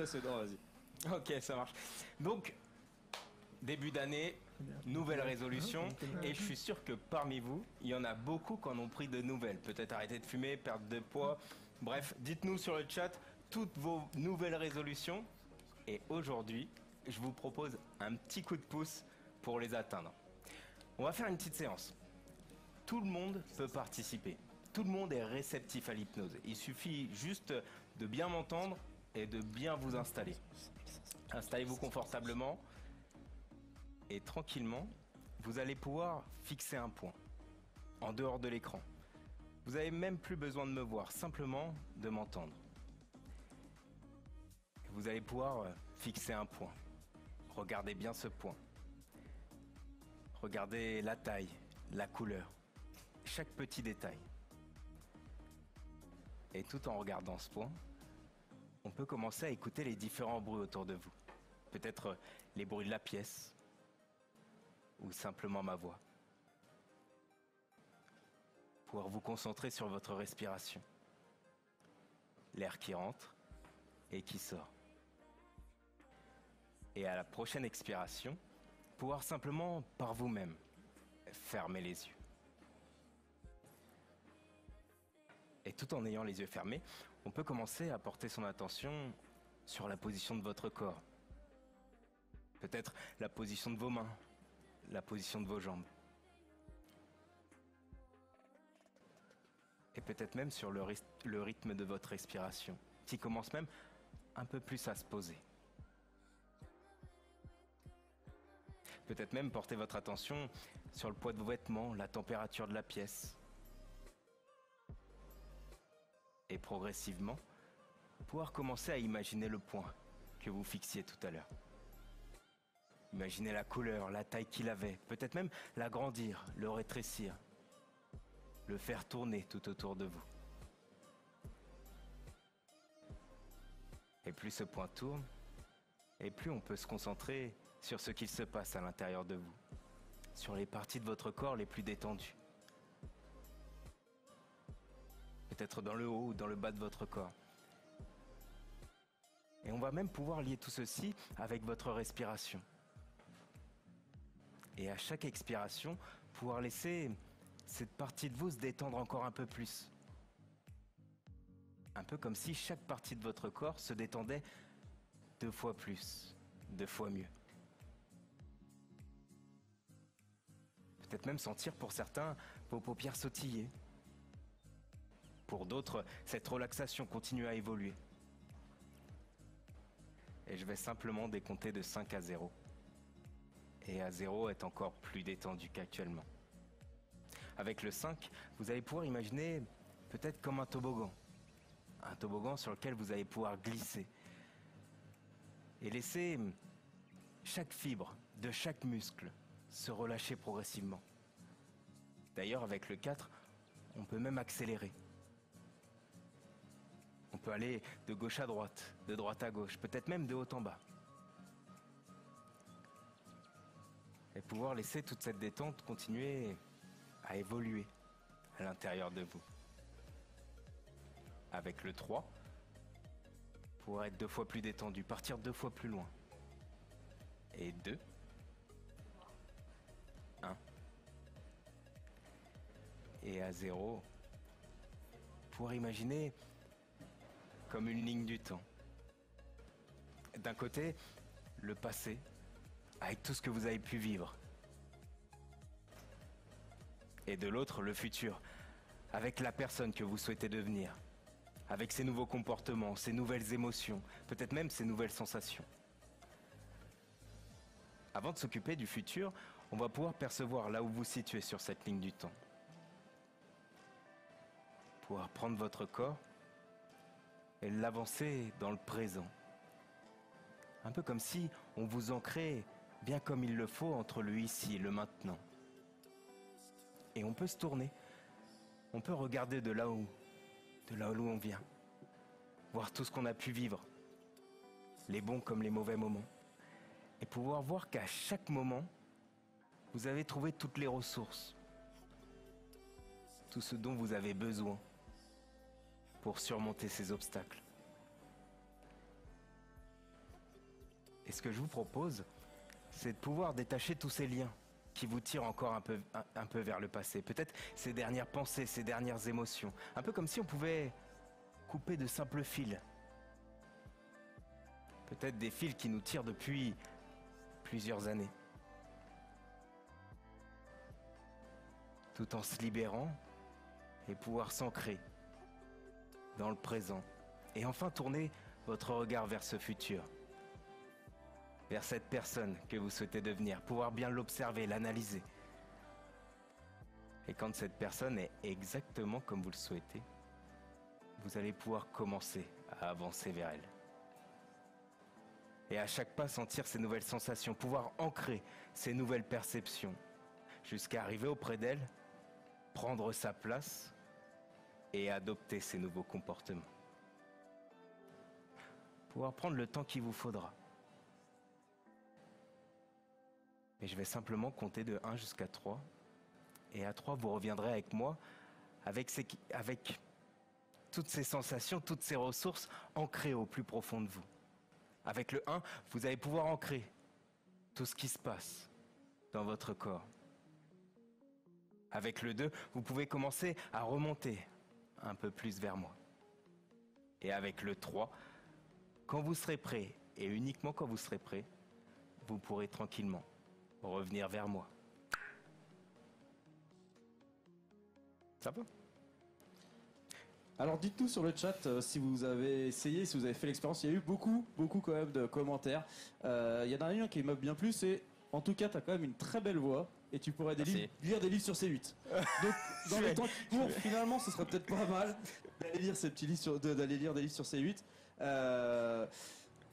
précédent, vas-y. Ok, ça marche. Donc, début d'année, nouvelle résolution, et je suis sûr que parmi vous, il y en a beaucoup qui en ont pris de nouvelles. Peut-être arrêter de fumer, perdre de poids. Bref, dites-nous sur le chat toutes vos nouvelles résolutions. Et aujourd'hui, je vous propose un petit coup de pouce pour les atteindre. On va faire une petite séance. Tout le monde peut participer. Tout le monde est réceptif à l'hypnose. Il suffit juste de bien m'entendre et de bien vous installer. Installez-vous confortablement et tranquillement, vous allez pouvoir fixer un point en dehors de l'écran. Vous n'avez même plus besoin de me voir, simplement de m'entendre. Vous allez pouvoir fixer un point. Regardez bien ce point. Regardez la taille, la couleur, chaque petit détail. Et tout en regardant ce point, on peut commencer à écouter les différents bruits autour de vous. Peut-être les bruits de la pièce ou simplement ma voix. Pouvoir vous concentrer sur votre respiration. L'air qui rentre et qui sort. Et à la prochaine expiration, pouvoir simplement par vous-même fermer les yeux. Et tout en ayant les yeux fermés, on peut commencer à porter son attention sur la position de votre corps. Peut-être la position de vos mains, la position de vos jambes. Et peut-être même sur le rythme de votre respiration, qui commence même un peu plus à se poser. Peut-être même porter votre attention sur le poids de vos vêtements, la température de la pièce. Et progressivement, pouvoir commencer à imaginer le point que vous fixiez tout à l'heure. Imaginez la couleur, la taille qu'il avait, peut-être même l'agrandir, le rétrécir, le faire tourner tout autour de vous. Et plus ce point tourne, et plus on peut se concentrer sur ce qu'il se passe à l'intérieur de vous, sur les parties de votre corps les plus détendues. Peut-être dans le haut ou dans le bas de votre corps. Et on va même pouvoir lier tout ceci avec votre respiration. Et à chaque expiration, pouvoir laisser cette partie de vous se détendre encore un peu plus. Un peu comme si chaque partie de votre corps se détendait 2 fois plus, 2 fois mieux. Peut-être même sentir pour certains vos paupières sautiller. Pour d'autres, cette relaxation continue à évoluer. Et je vais simplement décompter de 5 à 0. Et à 0 est encore plus détendu qu'actuellement. Avec le 5, vous allez pouvoir imaginer peut-être comme un toboggan. Un toboggan sur lequel vous allez pouvoir glisser. Et laisser chaque fibre de chaque muscle se relâcher progressivement. D'ailleurs, avec le 4, on peut même accélérer. On peut aller de gauche à droite, de droite à gauche, peut-être même de haut en bas. Et pouvoir laisser toute cette détente continuer à évoluer à l'intérieur de vous. Avec le 3, pouvoir être 2 fois plus détendu, partir 2 fois plus loin. Et 2, 1. Et à 0, pouvoir imaginer comme une ligne du temps. D'un côté, le passé, avec tout ce que vous avez pu vivre. Et de l'autre, le futur, avec la personne que vous souhaitez devenir. Avec ses nouveaux comportements, ses nouvelles émotions, peut-être même ses nouvelles sensations. Avant de s'occuper du futur, on va pouvoir percevoir là où vous vous situez sur cette ligne du temps. Pouvoir prendre votre corps et l'avancer dans le présent. Un peu comme si on vous ancrait bien comme il le faut entre le ici et le maintenant. Et on peut se tourner. On peut regarder de là où on vient. Voir tout ce qu'on a pu vivre. Les bons comme les mauvais moments. Et pouvoir voir qu'à chaque moment, vous avez trouvé toutes les ressources. Tout ce dont vous avez besoin pour surmonter ces obstacles. Et ce que je vous propose, c'est de pouvoir détacher tous ces liens qui vous tirent encore un peu vers le passé. Peut-être ces dernières pensées, ces dernières émotions. Un peu comme si on pouvait couper de simples fils. Peut-être des fils qui nous tirent depuis plusieurs années. Tout en se libérant et pouvoir s'ancrer dans le présent. Et enfin tourner votre regard vers ce futur. Vers cette personne que vous souhaitez devenir. Pouvoir bien l'observer, l'analyser. Et quand cette personne est exactement comme vous le souhaitez, vous allez pouvoir commencer à avancer vers elle. Et à chaque pas, sentir ces nouvelles sensations, pouvoir ancrer ces nouvelles perceptions, jusqu'à arriver auprès d'elle, prendre sa place et adopter ces nouveaux comportements. Pouvoir prendre le temps qu'il vous faudra. Et je vais simplement compter de 1 jusqu'à 3. Et à 3, vous reviendrez avec moi, avec toutes ces sensations, toutes ces ressources ancrées au plus profond de vous. Avec le 1, vous allez pouvoir ancrer tout ce qui se passe dans votre corps. Avec le 2, vous pouvez commencer à remonter un peu plus vers moi. Et avec le 3, quand vous serez prêt, et uniquement quand vous serez prêt, vous pourrez tranquillement revenir vers moi. Ça va ? Alors dites-nous sur le chat si vous avez essayé, si vous avez fait l'expérience. Il y a eu beaucoup quand même de commentaires. Il y en a un qui m'a bien plu, c'est en tout cas tu as quand même une très belle voix et tu pourrais lire des livres sur C8. Donc dans les temps qui courent, finalement ce serait peut-être pas mal d'aller lire ces petits livres d'aller lire des livres sur C8.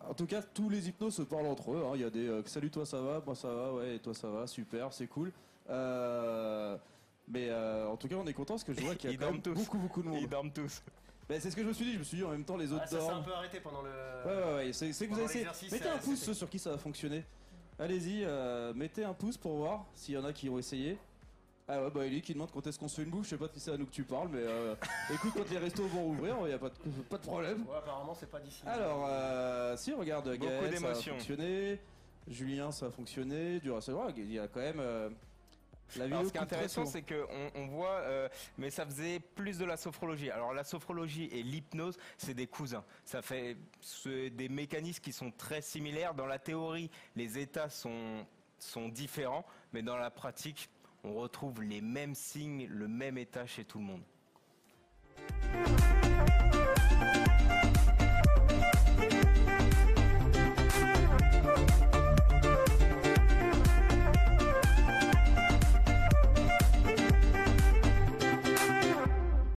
En tout cas tous les hypnos se parlent entre eux, hein. Il y a des salut toi ça va, moi ça va, ouais et toi ça va, super, c'est cool. Mais en tout cas, on est content parce que je vois qu'il y a quand même beaucoup de monde. Ils dorment tous. Ben, c'est ce que je me suis dit. Je me suis dit en même temps, les autres ça s'est dorment. un peu arrêté pendant le. Ouais. C'est que vous avez essayé. Mettez un pouce ceux sur qui ça va fonctionner. Allez-y, mettez un pouce pour voir s'il y en a qui ont essayé. Ah ouais, bah Ellie qui demande quand est-ce qu'on se fait une bouffe. Je sais pas si c'est à nous que tu parles, mais écoute, quand les restos vont ouvrir, il n'y a pas de problème. Ouais, apparemment, c'est pas d'ici. Alors, si, regarde, Gaël, ça a d'émotions. fonctionné. Julien, ça a fonctionné. Il y a quand même. Alors, ce qui est intéressant, c'est qu'on voit, mais ça faisait plus de la sophrologie. Alors la sophrologie et l'hypnose, c'est des cousins. Ça fait des mécanismes qui sont très similaires. Dans la théorie, les états sont différents, mais dans la pratique, on retrouve les mêmes signes, le même état chez tout le monde.